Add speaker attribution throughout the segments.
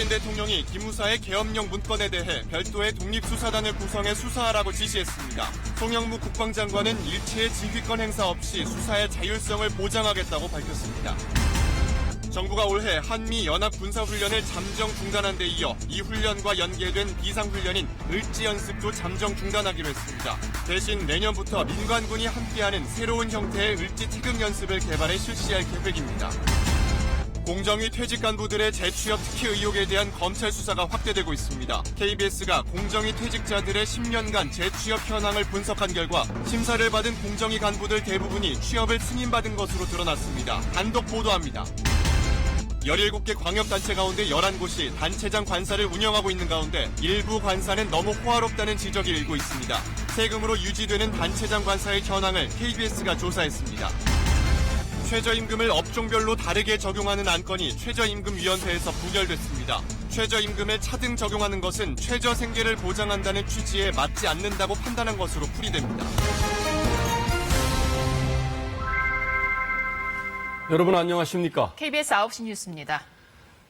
Speaker 1: 문재인 대통령이 기무사의 계엄령 문건에 대해 별도의 독립수사단을 구성해 수사하라고 지시했습니다. 송영무 국방장관은 일체의 지휘권 행사 없이 수사의 자율성을 보장하겠다고 밝혔습니다. 정부가 올해 한미 연합군사훈련을 잠정 중단한 데 이어 이 훈련과 연계된 비상훈련인 을지연습도 잠정 중단하기로 했습니다. 대신 내년부터 민관군이 함께하는 새로운 형태의 을지 태극연습을 개발해 실시할 계획입니다. 공정위 퇴직 간부들의 재취업 특혜 의혹에 대한 검찰 수사가 확대되고 있습니다. KBS가 공정위 퇴직자들의 10년간 재취업 현황을 분석한 결과 심사를 받은 공정위 간부들 대부분이 취업을 승인받은 것으로 드러났습니다. 단독 보도합니다. 17개 광역단체 가운데 11곳이 단체장 관사를 운영하고 있는 가운데 일부 관사는 너무 호화롭다는 지적이 일고 있습니다. 세금으로 유지되는 단체장 관사의 현황을 KBS가 조사했습니다. 최저임금을 업종별로 다르게 적용하는 안건이 최저임금위원회에서 부결됐습니다. 최저임금을 차등 적용하는 것은 최저생계를 보장한다는 취지에 맞지 않는다고 판단한 것으로 풀이됩니다.
Speaker 2: 여러분 안녕하십니까?
Speaker 3: KBS 9시 뉴스입니다.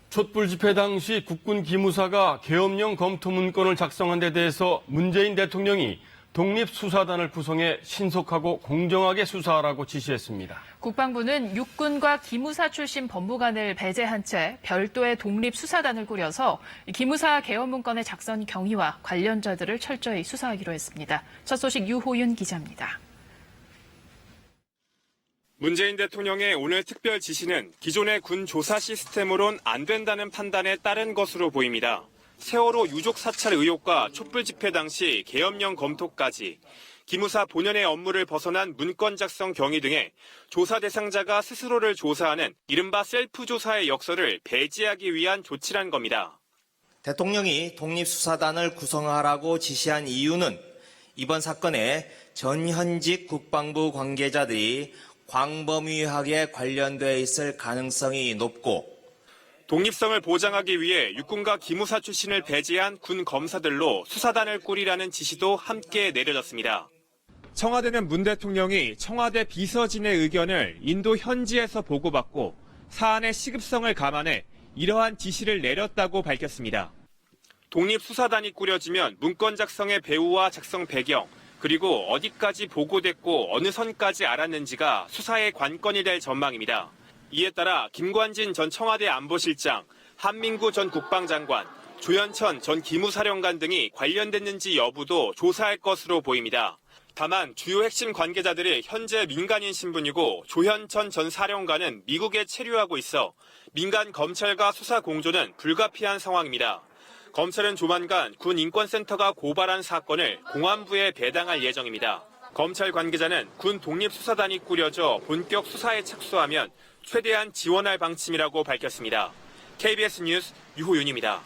Speaker 2: 촛불 집회 당시 국군 기무사가 계엄령 검토 문건을 작성한 데 대해서 문재인 대통령이 독립수사단을 구성해 신속하고 공정하게 수사하라고 지시했습니다.
Speaker 3: 국방부는 육군과 기무사 출신 법무관을 배제한 채 별도의 독립수사단을 꾸려서 기무사 계엄 문건의 작성 경위와 관련자들을 철저히 수사하기로 했습니다. 첫 소식 유호윤 기자입니다.
Speaker 4: 문재인 대통령의 오늘 특별 지시는 기존의 군 조사 시스템으론 안 된다는 판단에 따른 것으로 보입니다. 세월호 유족 사찰 의혹과 촛불 집회 당시 계엄령 검토까지 기무사 본연의 업무를 벗어난 문건 작성 경위 등의 조사 대상자가 스스로를 조사하는 이른바 셀프 조사의 역설을 배제하기 위한 조치란 겁니다.
Speaker 5: 대통령이 독립수사단을 구성하라고 지시한 이유는 이번 사건에 전현직 국방부 관계자들이 광범위하게 관련돼 있을 가능성이 높고
Speaker 4: 독립성을 보장하기 위해 육군과 기무사 출신을 배제한 군 검사들로 수사단을 꾸리라는 지시도 함께 내려졌습니다. 청와대는 문 대통령이 청와대 비서진의 의견을 인도 현지에서 보고받고 사안의 시급성을 감안해 이러한 지시를 내렸다고 밝혔습니다. 독립수사단이 꾸려지면 문건 작성의 배후와 작성 배경, 그리고 어디까지 보고됐고 어느 선까지 알았는지가 수사의 관건이 될 전망입니다. 이에 따라 김관진 전 청와대 안보실장, 한민구 전 국방장관, 조현천 전 기무사령관 등이 관련됐는지 여부도 조사할 것으로 보입니다. 다만 주요 핵심 관계자들이 현재 민간인 신분이고 조현천 전 사령관은 미국에 체류하고 있어 민간 검찰과 수사 공조는 불가피한 상황입니다. 검찰은 조만간 군 인권센터가 고발한 사건을 공안부에 배당할 예정입니다. 검찰 관계자는 군 독립수사단이 꾸려져 본격 수사에 착수하면 최대한 지원할 방침이라고 밝혔습니다. KBS 뉴스 유호윤입니다.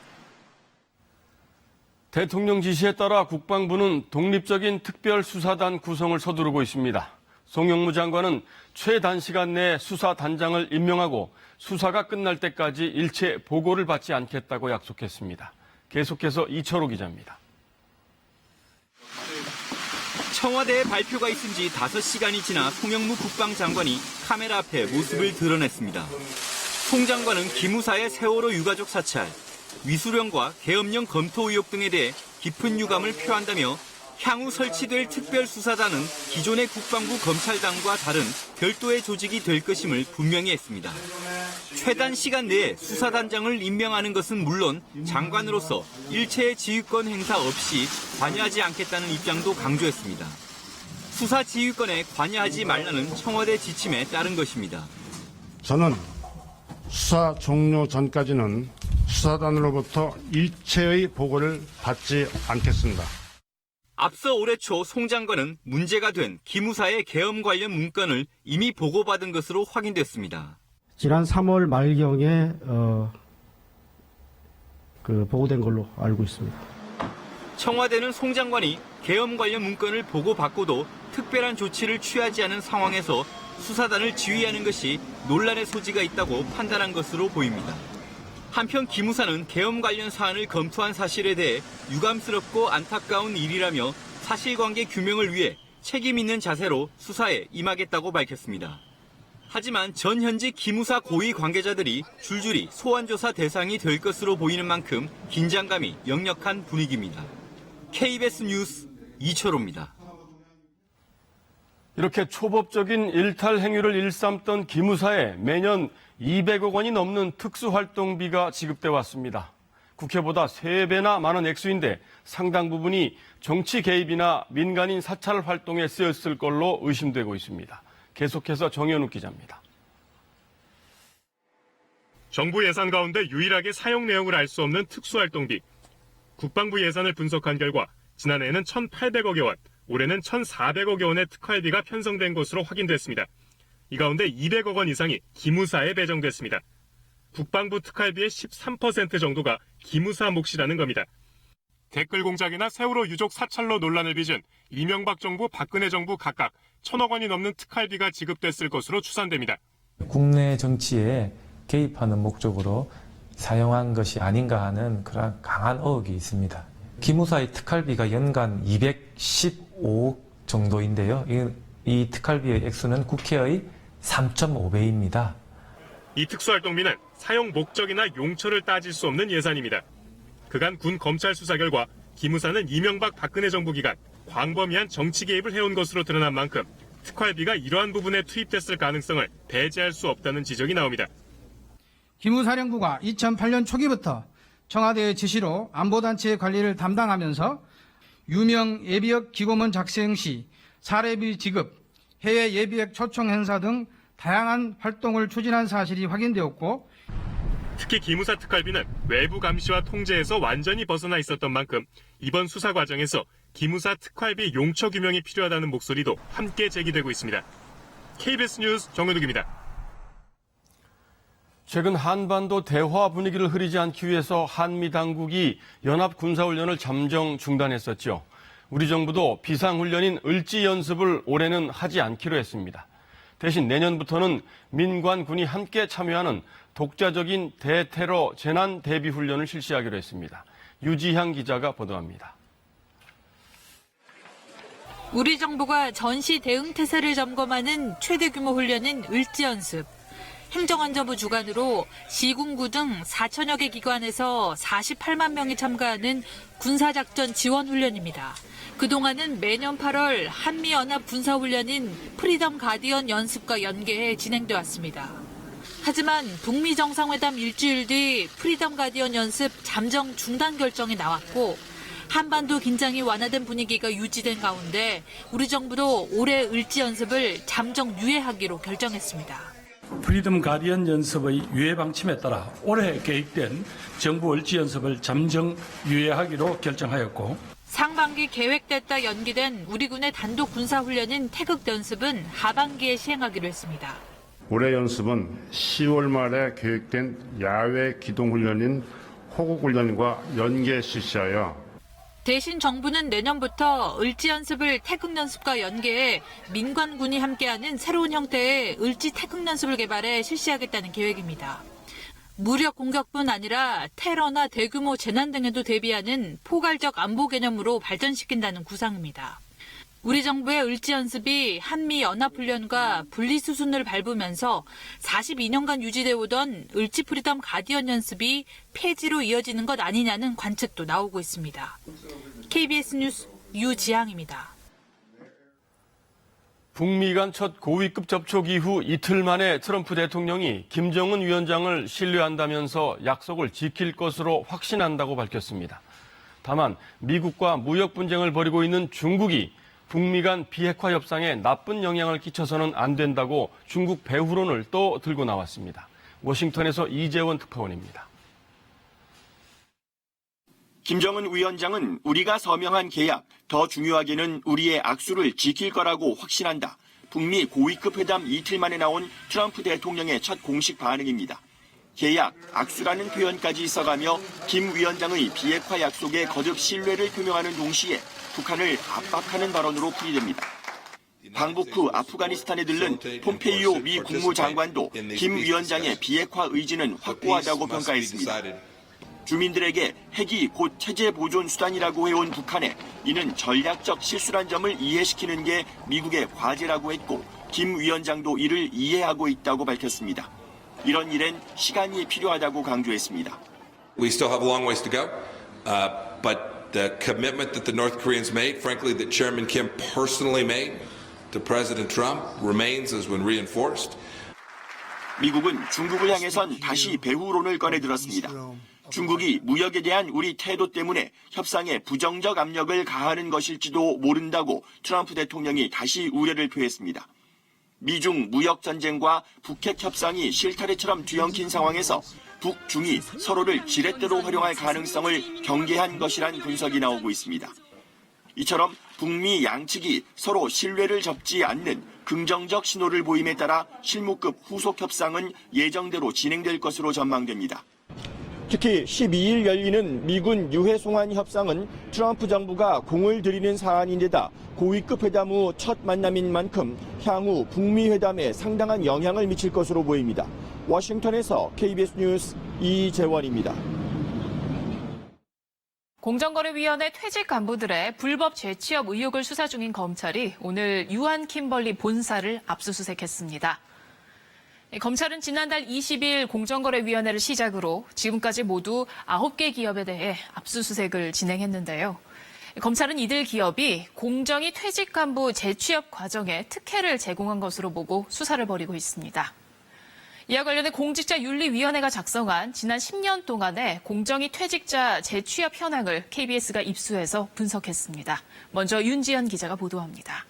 Speaker 2: 대통령 지시에 따라 국방부는 독립적인 특별수사단 구성을 서두르고 있습니다. 송영무 장관은 최단시간 내에 수사단장을 임명하고 수사가 끝날 때까지 일체 보고를 받지 않겠다고 약속했습니다. 계속해서 이철호 기자입니다.
Speaker 6: 청와대의 발표가 있은 지 5시간이 지나 송영무 국방장관이 카메라 앞에 모습을 드러냈습니다. 송 장관은 기무사의 세월호 유가족 사찰, 위수령과 계엄령 검토 의혹 등에 대해 깊은 유감을 표한다며 향후 설치될 특별수사단은 기존의 국방부 검찰단과 다른 별도의 조직이 될 것임을 분명히 했습니다. 최단 시간 내에 수사단장을 임명하는 것은 물론 장관으로서 일체의 지휘권 행사 없이 관여하지 않겠다는 입장도 강조했습니다. 수사 지휘권에 관여하지 말라는 청와대 지침에 따른 것입니다.
Speaker 7: 저는 수사 종료 전까지는 수사단으로부터 일체의 보고를 받지 않겠습니다.
Speaker 6: 앞서 올해 초 송 장관은 문제가 된 기무사의 계엄 관련 문건을 이미 보고받은 것으로 확인됐습니다.
Speaker 8: 지난 3월 말경에 보고된 걸로 알고 있습니다.
Speaker 6: 청와대는 송 장관이 계엄 관련 문건을 보고받고도 특별한 조치를 취하지 않은 상황에서 수사단을 지휘하는 것이 논란의 소지가 있다고 판단한 것으로 보입니다. 한편 기무사는 계엄 관련 사안을 검토한 사실에 대해 유감스럽고 안타까운 일이라며 사실관계 규명을 위해 책임 있는 자세로 수사에 임하겠다고 밝혔습니다. 하지만 전현직 기무사 고위 관계자들이 줄줄이 소환조사 대상이 될 것으로 보이는 만큼 긴장감이 역력한 분위기입니다. KBS 뉴스 이철호입니다.
Speaker 2: 이렇게 초법적인 일탈 행위를 일삼던 기무사에 매년 200억 원이 넘는 특수활동비가 지급돼 왔습니다. 국회보다 3배나 많은 액수인데 상당 부분이 정치 개입이나 민간인 사찰 활동에 쓰였을 걸로 의심되고 있습니다. 계속해서 정현욱 기자입니다.
Speaker 9: 정부 예산 가운데 유일하게 사용 내역을 알 수 없는 특수활동비. 국방부 예산을 분석한 결과 지난해에는 1,800억여 원, 올해는 1,400억여 원의 특활비가 편성된 것으로 확인됐습니다. 이 가운데 200억 원 이상이 기무사에 배정됐습니다. 국방부 특활비의 13% 정도가 기무사 몫이라는 겁니다. 댓글 공작이나 세월호 유족 사찰로 논란을 빚은 이명박 정부, 박근혜 정부 각각 1,000억 원이 넘는 특활비가 지급됐을 것으로 추산됩니다.
Speaker 10: 국내 정치에 개입하는 목적으로 사용한 것이 아닌가 하는 그런 강한 의혹이 있습니다. 기무사의 특활비가 연간 215억 정도인데요. 이 특활비의 액수는 국회의 3.5배입니다.
Speaker 9: 이 특수활동비는 사용 목적이나 용처를 따질 수 없는 예산입니다. 그간 군 검찰 수사 결과 기무사는 이명박 박근혜 정부 기간 광범위한 정치 개입을 해온 것으로 드러난 만큼 특활비가 이러한 부분에 투입됐을 가능성을 배제할 수 없다는 지적이 나옵니다.
Speaker 11: 기무사령부가 2008년 초기부터 청와대의 지시로 안보단체의 관리를 담당하면서 유명 예비역 기고문 작성 시 사례비 지급, 해외 예비역 초청 행사 등 다양한 활동을 추진한 사실이 확인되었고,
Speaker 9: 특히 기무사 특활비는 외부 감시와 통제에서 완전히 벗어나 있었던 만큼 이번 수사 과정에서 기무사 특활비 용처 규명이 필요하다는 목소리도 함께 제기되고 있습니다. KBS 뉴스 정현욱입니다.
Speaker 2: 최근 한반도 대화 분위기를 흐리지 않기 위해서 한미 당국이 연합 군사훈련을 잠정 중단했었죠. 우리 정부도 비상훈련인 을지 연습을 올해는 하지 않기로 했습니다. 대신 내년부터는 민관 군이 함께 참여하는 독자적인 대테러 재난 대비 훈련을 실시하기로 했습니다. 유지향 기자가 보도합니다.
Speaker 12: 우리 정부가 전시 대응 태세를 점검하는 최대 규모 훈련인 을지 연습. 행정안전부 주관으로 시군구 등 4천여 개 기관에서 48만 명이 참가하는 군사작전 지원 훈련입니다. 그동안은 매년 8월 한미연합 군사훈련인 프리덤 가디언 연습과 연계해 진행돼 왔습니다. 하지만 북미 정상회담 일주일 뒤 프리덤 가디언 연습 잠정 중단 결정이 나왔고, 한반도 긴장이 완화된 분위기가 유지된 가운데 우리 정부도 올해 을지 연습을 잠정 유예하기로 결정했습니다.
Speaker 13: 프리덤 가디언 연습의 유예 방침에 따라 올해 계획된 정부 을지 연습을 잠정 유예하기로 결정하였고,
Speaker 12: 상반기 계획됐다 연기된 우리 군의 단독 군사훈련인 태극 연습은 하반기에 시행하기로 했습니다.
Speaker 7: 올해 연습은 10월 말에 계획된 야외 기동훈련인 호국훈련과 연계 실시하여
Speaker 12: 대신 정부는 내년부터 을지 연습을 태극 연습과 연계해 민관군이 함께하는 새로운 형태의 을지 태극 연습을 개발해 실시하겠다는 계획입니다. 무력 공격뿐 아니라 테러나 대규모 재난 등에도 대비하는 포괄적 안보 개념으로 발전시킨다는 구상입니다. 우리 정부의 을지 연습이 한미 연합훈련과 분리수순을 밟으면서 42년간 유지되어 오던 을지 프리덤 가디언 연습이 폐지로 이어지는 것 아니냐는 관측도 나오고 있습니다. KBS 뉴스 유지향입니다.
Speaker 2: 북미 간 첫 고위급 접촉 이후 이틀 만에 트럼프 대통령이 김정은 위원장을 신뢰한다면서 약속을 지킬 것으로 확신한다고 밝혔습니다. 다만 미국과 무역 분쟁을 벌이고 있는 중국이 북미 간 비핵화 협상에 나쁜 영향을 끼쳐서는 안 된다고 중국 배후론을 또 들고 나왔습니다. 워싱턴에서 이재원 특파원입니다.
Speaker 14: 김정은 위원장은 우리가 서명한 계약, 더 중요하게는 우리의 악수를 지킬 거라고 확신한다. 북미 고위급 회담 이틀 만에 나온 트럼프 대통령의 첫 공식 반응입니다. 계약, 악수라는 표현까지 있어가며 김 위원장의 비핵화 약속에 거듭 신뢰를 표명하는 동시에 북한을 압박하는 발언으로 풀이됩니다. 방북 후 아프가니스탄에 들른 폼페이오 미 국무장관도 김 위원장의 비핵화 의지는 확고하다고 평가했습니다. 주민들에게 핵이 곧 체제 보존 수단이라고 해온 북한에 이는 전략적 실수란 점을 이해시키는 게 미국의 과제라고 했고, 김 위원장도 이를 이해하고 있다고 밝혔습니다. 이런 일엔 시간이 필요하다고 강조했습니다.
Speaker 15: We still have a long ways to go, but the commitment that the North Koreans made, frankly, that Chairman Kim personally made to President Trump, remains has been reinforced.
Speaker 14: 미국은 중국을 향해선 다시 배후론을 꺼내들었습니다. 중국이 무역에 대한 우리 태도 때문에 협상에 부정적 압력을 가하는 것일지도 모른다고 트럼프 대통령이 다시 우려를 표했습니다. 미중 무역 전쟁과 북핵 협상이 실타래처럼 뒤엉킨 상황에서 북중이 서로를 지렛대로 활용할 가능성을 경계한 것이란 분석이 나오고 있습니다. 이처럼 북미 양측이 서로 신뢰를 접지 않는 긍정적 신호를 보임에 따라 실무급 후속 협상은 예정대로 진행될 것으로 전망됩니다.
Speaker 16: 특히 12일 열리는 미군 유해 송환 협상은 트럼프 정부가 공을 들이는 사안인데다 고위급 회담 후 첫 만남인 만큼 향후 북미 회담에 상당한 영향을 미칠 것으로 보입니다. 워싱턴에서 KBS 뉴스 이재원입니다.
Speaker 3: 공정거래위원회 퇴직 간부들의 불법 재취업 의혹을 수사 중인 검찰이 오늘 유한 킴벌리 본사를 압수수색했습니다. 검찰은 지난달 20일 공정거래위원회를 시작으로 지금까지 모두 9개 기업에 대해 압수수색을 진행했는데요. 검찰은 이들 기업이 공정위 퇴직 간부 재취업 과정에 특혜를 제공한 것으로 보고 수사를 벌이고 있습니다. 이와 관련해 공직자윤리위원회가 작성한 지난 10년 동안의 공정위 퇴직자 재취업 현황을 KBS가 입수해서 분석했습니다. 먼저 윤지연 기자가 보도합니다.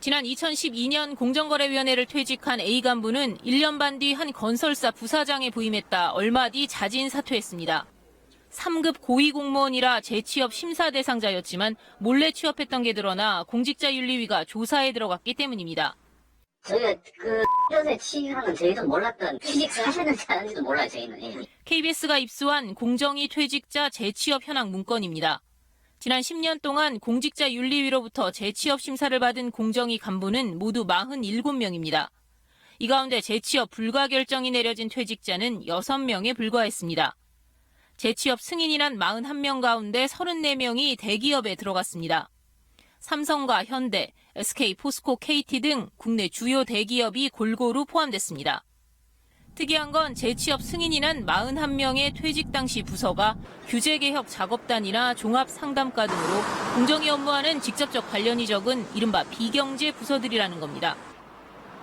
Speaker 17: 지난 2012년 공정거래위원회를 퇴직한 A 간부는 1년 반 뒤 한 건설사 부사장에 부임했다 얼마 뒤 자진 사퇴했습니다. 3급 고위 공무원이라 재취업 심사 대상자였지만 몰래 취업했던 게 드러나 공직자윤리위가 조사에 들어갔기 때문입니다.
Speaker 18: 저희가 전에 취직하는 저희도 몰랐던 취직을 하셨는지 안 하는지도 몰라요, 저희는.
Speaker 17: KBS가 입수한 공정위 퇴직자 재취업 현황 문건입니다. 지난 10년 동안 공직자윤리위로부터 재취업 심사를 받은 공정위 간부는 모두 47명입니다. 이 가운데 재취업 불가 결정이 내려진 퇴직자는 6명에 불과했습니다. 재취업 승인이 난 41명 가운데 34명이 대기업에 들어갔습니다. 삼성과 현대, SK, 포스코, KT 등 국내 주요 대기업이 골고루 포함됐습니다. 특이한 건 재취업 승인이 난 41명의 퇴직 당시 부서가 규제개혁 작업단이나 종합상담과 등으로 공정위 업무와는 직접적 관련이 적은 이른바 비경제 부서들이라는 겁니다.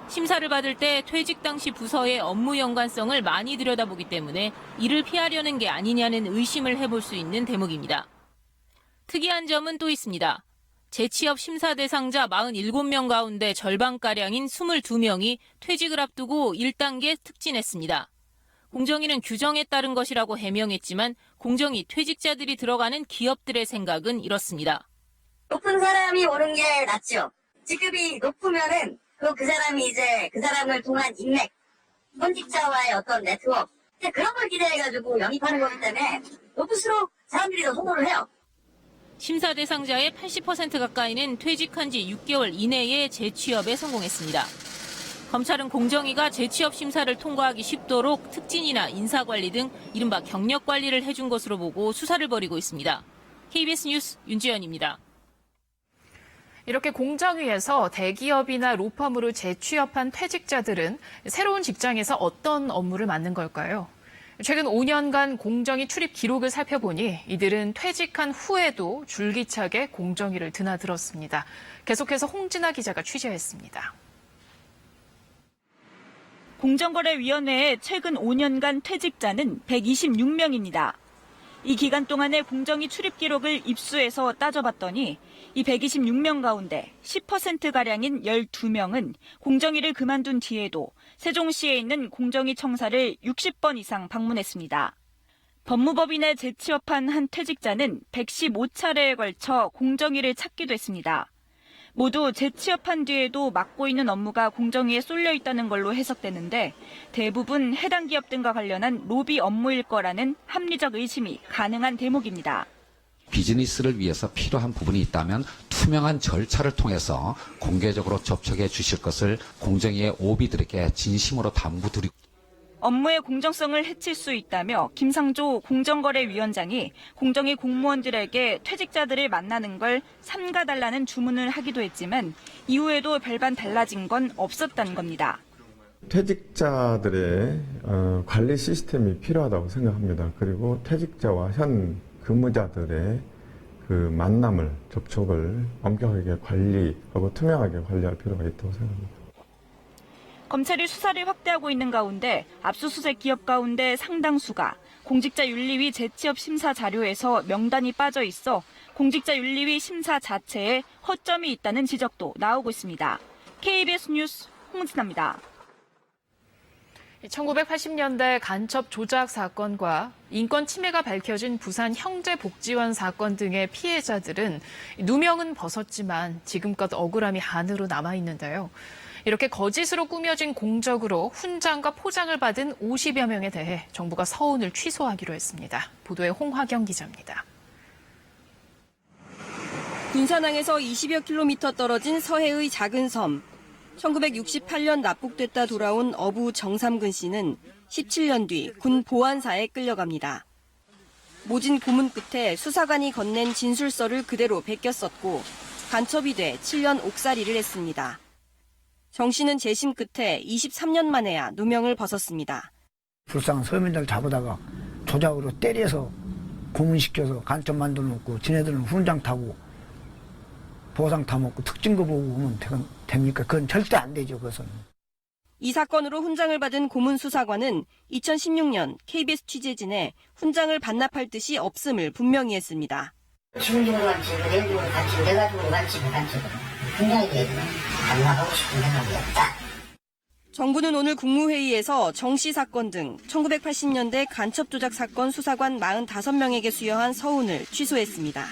Speaker 17: 심사를 받을 때 퇴직 당시 부서의 업무 연관성을 많이 들여다보기 때문에 이를 피하려는 게 아니냐는 의심을 해볼 수 있는 대목입니다. 특이한 점은 또 있습니다. 재취업 심사 대상자 47명 가운데 절반가량인 22명이 퇴직을 앞두고 1단계 특진했습니다. 공정위는 규정에 따른 것이라고 해명했지만 공정위 퇴직자들이 들어가는 기업들의 생각은 이렇습니다.
Speaker 18: 높은 사람이 오는 게 낫죠. 직급이 높으면은 그 사람이 이제 그 사람을 통한 인맥, 현직자와의 어떤 네트워크, 그런 걸 기대해가지고 영입하는 거기 때문에 높을수록 사람들이 더 선호를 해요.
Speaker 17: 심사 대상자의 80% 가까이는 퇴직한 지 6개월 이내에 재취업에 성공했습니다. 검찰은 공정위가 재취업 심사를 통과하기 쉽도록 특진이나 인사관리 등 이른바 경력관리를 해준 것으로 보고 수사를 벌이고 있습니다. KBS 뉴스 윤지연입니다.
Speaker 3: 이렇게 공정위에서 대기업이나 로펌으로 재취업한 퇴직자들은 새로운 직장에서 어떤 업무를 맡는 걸까요? 최근 5년간 공정위 출입 기록을 살펴보니 이들은 퇴직한 후에도 줄기차게 공정위를 드나들었습니다. 계속해서 홍진아 기자가 취재했습니다.
Speaker 19: 공정거래위원회의 최근 5년간 퇴직자는 126명입니다. 이 기간 동안의 공정위 출입 기록을 입수해서 따져봤더니 이 126명 가운데 10%가량인 12명은 공정위를 그만둔 뒤에도 세종시에 있는 공정위 청사를 60번 이상 방문했습니다. 법무법인에 재취업한 한 퇴직자는 115차례에 걸쳐 공정위를 찾기도 했습니다. 모두 재취업한 뒤에도 맡고 있는 업무가 공정위에 쏠려 있다는 걸로 해석되는데 대부분 해당 기업 등과 관련한 로비 업무일 거라는 합리적 의심이 가능한 대목입니다.
Speaker 20: 비즈니스를 위해서 필요한 부분이 있다면 투명한 절차를 통해서 공개적으로 접촉해 주실 것을 공정위의 오비들에게 진심으로 당부드리고
Speaker 19: 업무의 공정성을 해칠 수 있다며 김상조 공정거래위원장이 공정위 공무원들에게 퇴직자들을 만나는 걸 삼가달라는 주문을 하기도 했지만 이후에도 별반 달라진 건 없었다는 겁니다.
Speaker 21: 퇴직자들의 관리 시스템이 필요하다고 생각합니다. 그리고 퇴직자와 현 근무자들의 그 만남을, 접촉을 엄격하게 관리하고 투명하게 관리할 필요가 있다고 생각합니다.
Speaker 19: 검찰이 수사를 확대하고 있는 가운데 압수수색 기업 가운데 상당수가 공직자윤리위 재취업 심사 자료에서 명단이 빠져 있어 공직자윤리위 심사 자체에 허점이 있다는 지적도 나오고 있습니다. KBS 뉴스 홍진아입니다.
Speaker 3: 1980년대 간첩 조작 사건과 인권 침해가 밝혀진 부산 형제복지원 사건 등의 피해자들은 누명은 벗었지만 지금껏 억울함이 한으로 남아있는데요. 이렇게 거짓으로 꾸며진 공적으로 훈장과 포장을 받은 50여 명에 대해 정부가 서운을 취소하기로 했습니다. 보도에 홍화경 기자입니다.
Speaker 22: 군산항에서 20여 킬로미터 떨어진 서해의 작은 섬. 1968년 납북됐다 돌아온 어부 정삼근 씨는 17년 뒤 군 보안사에 끌려갑니다. 모진 고문 끝에 수사관이 건넨 진술서를 그대로 베꼈었고 간첩이 돼 7년 옥살이를 했습니다. 정 씨는 재심 끝에 23년 만에야 누명을 벗었습니다.
Speaker 23: 불쌍한 서민들 잡아다가 조작으로 때려서 고문시켜서 간첩 만들어 놓고 지네들은 훈장 타고 보상 타먹고 특징거 보고 오면 됩니까? 그건 절대 안 되죠, 그것은.
Speaker 22: 이 사건으로 훈장을 받은 고문 수사관은 2016년 KBS 취재진에 훈장을 반납할 뜻이 없음을 분명히 했습니다.
Speaker 18: 주민으로 간첩을, 내부로 간첩을, 내가지고 간첩을 훈장이 되면 반납하고 싶은 생각이 없다.
Speaker 22: 정부는 오늘 국무회의에서 정 씨 사건 등 1980년대 간첩 조작 사건 수사관 45명에게 수여한 서훈을 취소했습니다.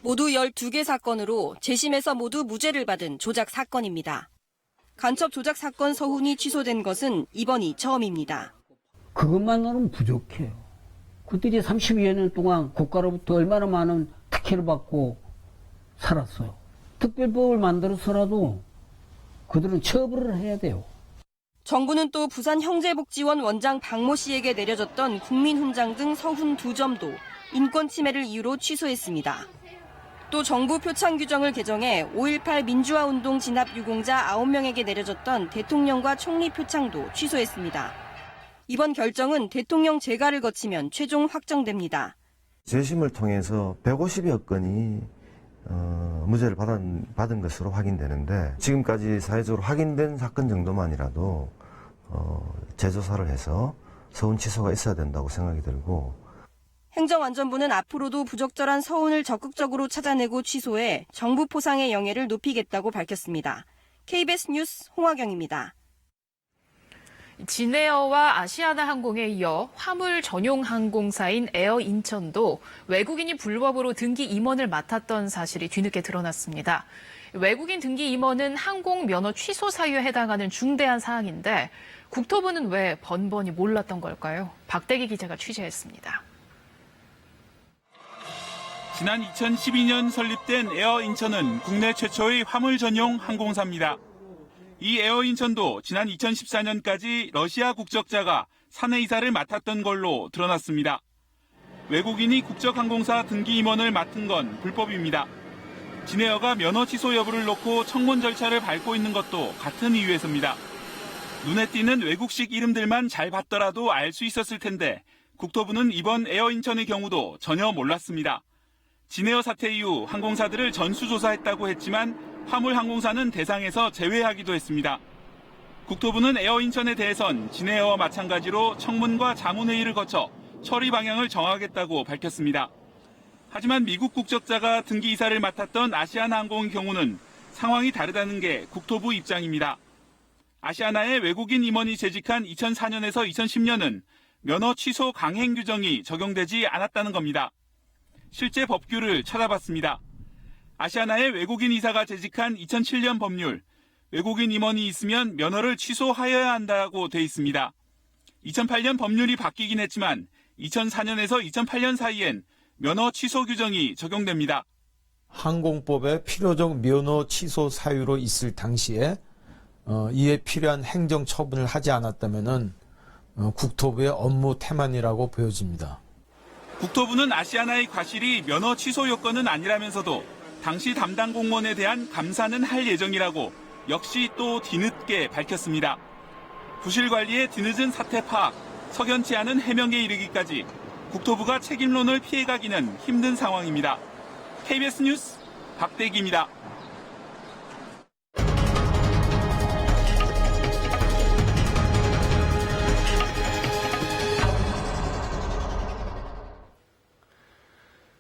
Speaker 22: 모두 12개 사건으로 재심에서 모두 무죄를 받은 조작 사건입니다. 간첩 조작 사건 서훈이 취소된 것은 이번이 처음입니다.
Speaker 24: 그것만으로는 부족해요. 그들이 32여 년 동안 국가로부터 얼마나 많은 특혜를 받고 살았어요. 특별법을 만들어서라도 그들은 처벌을 해야 돼요.
Speaker 22: 정부는 또 부산 형제복지원 원장 박모 씨에게 내려졌던 국민훈장 등 서훈 2점도 인권 침해를 이유로 취소했습니다. 또 정부 표창 규정을 개정해 5.18 민주화운동 진압 유공자 9명에게 내려졌던 대통령과 총리 표창도 취소했습니다. 이번 결정은 대통령 재가를 거치면 최종 확정됩니다.
Speaker 25: 재심을 통해서 150여 건이 무죄를 받은 것으로 확인되는데 지금까지 사회적으로 확인된 사건 정도만이라도 재조사를 해서 서훈 취소가 있어야 된다고 생각이 들고
Speaker 22: 행정안전부는 앞으로도 부적절한 서훈을 적극적으로 찾아내고 취소해 정부 포상의 영예를 높이겠다고 밝혔습니다. KBS 뉴스 홍화경입니다.
Speaker 3: 진에어와 아시아나항공에 이어 화물 전용 항공사인 에어인천도 외국인이 불법으로 등기 임원을 맡았던 사실이 뒤늦게 드러났습니다. 외국인 등기 임원은 항공 면허 취소 사유에 해당하는 중대한 사항인데 국토부는 왜 번번이 몰랐던 걸까요? 박대기 기자가 취재했습니다.
Speaker 26: 지난 2012년 설립된 에어인천은 국내 최초의 화물 전용 항공사입니다. 이 에어인천도 지난 2014년까지 러시아 국적자가 사내이사를 맡았던 걸로 드러났습니다. 외국인이 국적항공사 등기 임원을 맡은 건 불법입니다. 진에어가 면허 취소 여부를 놓고 청문 절차를 밟고 있는 것도 같은 이유에서입니다. 눈에 띄는 외국식 이름들만 잘 봤더라도 알 수 있었을 텐데 국토부는 이번 에어인천의 경우도 전혀 몰랐습니다. 진에어 사태 이후 항공사들을 전수조사했다고 했지만 화물 항공사는 대상에서 제외하기도 했습니다. 국토부는 에어인천에 대해선 진에어와 마찬가지로 청문과 자문회의를 거쳐 처리 방향을 정하겠다고 밝혔습니다. 하지만 미국 국적자가 등기 이사를 맡았던 아시아나항공의 경우는 상황이 다르다는 게 국토부 입장입니다. 아시아나에 외국인 임원이 재직한 2004년에서 2010년은 면허 취소 강행 규정이 적용되지 않았다는 겁니다. 실제 법규를 찾아봤습니다. 아시아나에 외국인 이사가 재직한 2007년 법률, 외국인 임원이 있으면 면허를 취소하여야 한다고 돼 있습니다. 2008년 법률이 바뀌긴 했지만 2004년에서 2008년 사이엔 면허 취소 규정이 적용됩니다.
Speaker 27: 항공법에 필요적 면허 취소 사유로 있을 당시에 이에 필요한 행정 처분을 하지 않았다면은 국토부의 업무 태만이라고 보여집니다.
Speaker 26: 국토부는 아시아나의 과실이 면허 취소 요건은 아니라면서도 당시 담당 공무원에 대한 감사는 할 예정이라고 역시 또 뒤늦게 밝혔습니다. 부실 관리의 뒤늦은 사태 파악, 석연치 않은 해명에 이르기까지 국토부가 책임론을 피해가기는 힘든 상황입니다. KBS 뉴스 박대기입니다.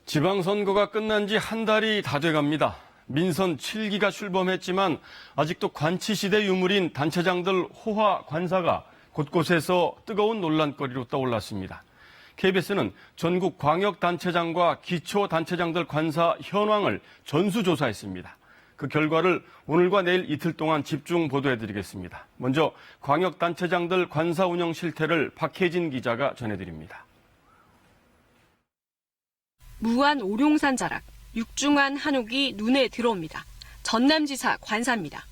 Speaker 2: 지방선거가 끝난 지 한 달이 다 돼갑니다. 민선 7기가 출범했지만 아직도 관치시대 유물인 단체장들 호화 관사가 곳곳에서 뜨거운 논란거리로 떠올랐습니다. KBS는 전국 광역단체장과 기초단체장들 관사 현황을 전수조사했습니다. 그 결과를 오늘과 내일 이틀 동안 집중 보도해드리겠습니다. 먼저 광역단체장들 관사 운영 실태를 박혜진 기자가 전해드립니다.
Speaker 1: 무안 오룡산 자락, 육중한 한옥이 눈에 들어옵니다. 전남지사 관사입니다.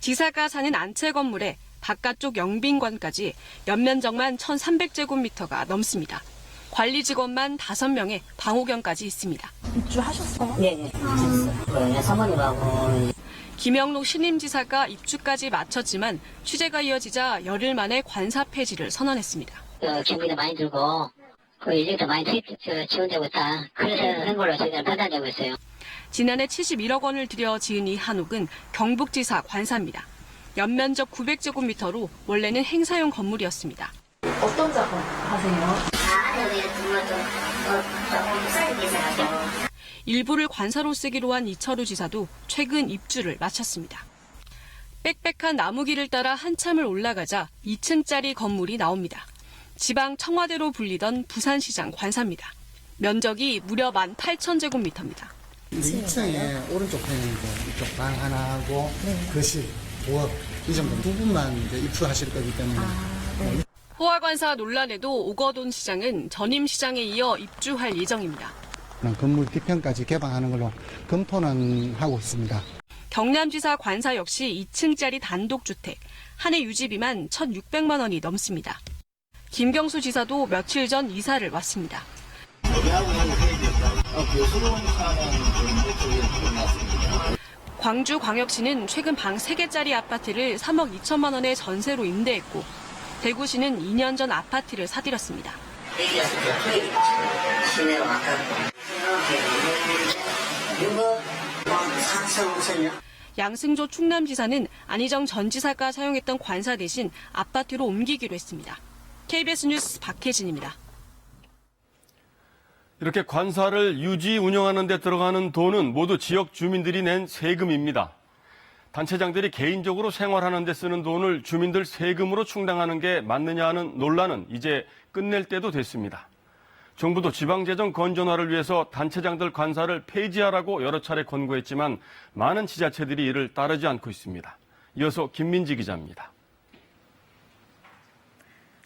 Speaker 1: 지사가 사는 안채 건물에 바깥쪽 영빈관까지 연면적만 1,300제곱미터가 넘습니다. 관리 직원만 5명의 방호경까지 있습니다.
Speaker 4: 입주하셨어요? 네. 사모님하고.
Speaker 1: 김영록 신임지사가 입주까지 마쳤지만 취재가 이어지자 열흘 만에 관사 폐지를 선언했습니다.
Speaker 4: 경비도 많이 들고 인력도 많이 지원되고 있다. 그래서 그런 걸로 저희가 판단되고 있어요.
Speaker 1: 지난해 71억 원을 들여 지은 이 한옥은 경북지사 관사입니다. 연면적 900제곱미터로 원래는 행사용 건물이었습니다.
Speaker 4: 어떤 작업 하세요?
Speaker 1: 일부를 관사로 쓰기로 한 이철우 지사도 최근 입주를 마쳤습니다. 빽빽한 나무길을 따라 한참을 올라가자 2층짜리 건물이 나옵니다. 지방 청와대로 불리던 부산시장 관사입니다. 면적이 무려 18,000제곱미터입니다.
Speaker 5: 2층에 오른쪽 편에 이쪽 방 하나하고 거실, 부엌 이 정도 두 분만 입주하실 거기 때문에.
Speaker 1: 호화관사 논란에도 오거돈 시장은 전임 시장에 이어 입주할 예정입니다.
Speaker 5: 건물 뒤편까지 개방하는 걸로 검토는 하고 있습니다.
Speaker 1: 경남지사 관사 역시 2층짜리 단독주택, 한 해 유지비만 1,600만 원이 넘습니다. 김경수 지사도 며칠 전 이사를 왔습니다. 광주광역시는 최근 방 3개짜리 아파트를 3억 2천만 원의 전세로 임대했고 대구시는 2년 전 아파트를 사들였습니다. 양승조 충남지사는 안희정 전 지사가 사용했던 관사 대신 아파트로 옮기기로 했습니다. KBS 뉴스 박혜진입니다.
Speaker 2: 이렇게 관사를 유지 운영하는 데 들어가는 돈은 모두 지역 주민들이 낸 세금입니다. 단체장들이 개인적으로 생활하는 데 쓰는 돈을 주민들 세금으로 충당하는 게 맞느냐 하는 논란은 이제 끝낼 때도 됐습니다. 정부도 지방재정 건전화를 위해서 단체장들 관사를 폐지하라고 여러 차례 권고했지만 많은 지자체들이 이를 따르지 않고 있습니다. 이어서 김민지 기자입니다.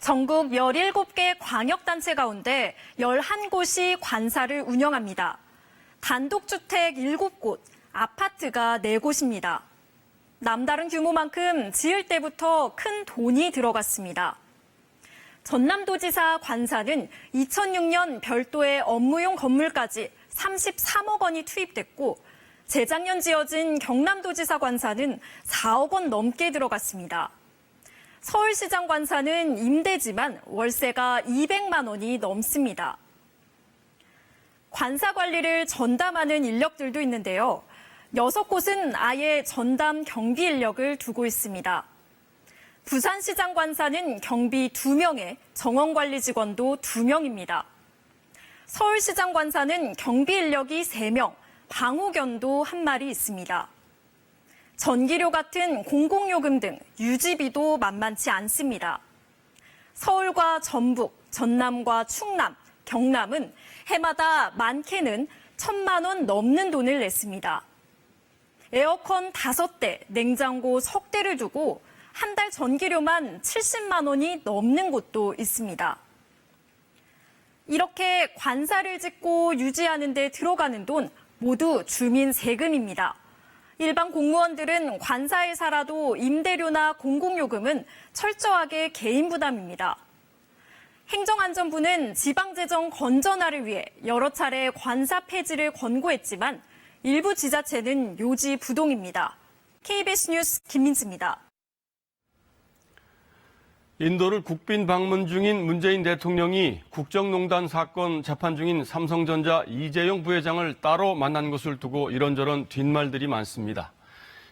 Speaker 6: 전국 17개 광역단체 가운데 11곳이 관사를 운영합니다. 단독주택 7곳, 아파트가 4곳입니다. 남다른 규모만큼 지을 때부터 큰 돈이 들어갔습니다. 전남도지사 관사는 2006년 별도의 업무용 건물까지 33억 원이 투입됐고 재작년 지어진 경남도지사 관사는 4억 원 넘게 들어갔습니다. 서울시장 관사는 임대지만 월세가 200만 원이 넘습니다. 관사 관리를 전담하는 인력들도 있는데요. 6곳은 아예 전담 경비 인력을 두고 있습니다. 부산시장 관사는 경비 2명에 정원관리 직원도 2명입니다. 서울시장 관사는 경비 인력이 3명, 방호견도 1마리 있습니다. 전기료 같은 공공요금 등 유지비도 만만치 않습니다. 서울과 전북, 전남과 충남, 경남은 해마다 많게는 1,000만 원 넘는 돈을 냈습니다. 에어컨 5대, 냉장고 석 대를 두고 한 달 전기료만 70만 원이 넘는 곳도 있습니다. 이렇게 관사를 짓고 유지하는 데 들어가는 돈 모두 주민 세금입니다. 일반 공무원들은 관사에 살아도 임대료나 공공요금은 철저하게 개인 부담입니다. 행정안전부는 지방재정 건전화를 위해 여러 차례 관사 폐지를 권고했지만 일부 지자체는 요지부동입니다. KBS 뉴스 김민지입니다.
Speaker 2: 인도를 국빈 방문 중인 문재인 대통령이 국정농단 사건 재판 중인 삼성전자 이재용 부회장을 따로 만난 것을 두고 이런저런 뒷말들이 많습니다.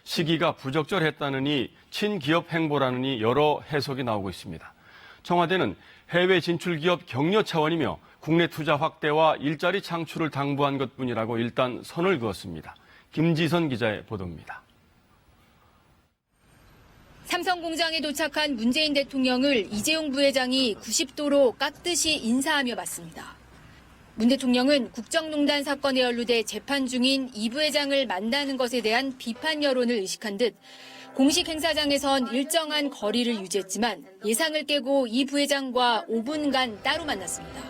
Speaker 2: 시기가 부적절했다느니 친기업 행보라느니 여러 해석이 나오고 있습니다. 청와대는 해외 진출 기업 격려 차원이며 국내 투자 확대와 일자리 창출을 당부한 것뿐이라고 일단 선을 그었습니다. 김지선 기자의 보도입니다.
Speaker 7: 삼성 공장에 도착한 문재인 대통령을 이재용 부회장이 90도로 깍듯이 인사하며 맞습니다. 문 대통령은 국정농단 사건에 연루돼 재판 중인 이 부회장을 만나는 것에 대한 비판 여론을 의식한 듯 공식 행사장에선 일정한 거리를 유지했지만 예상을 깨고 이 부회장과 5분간 따로 만났습니다.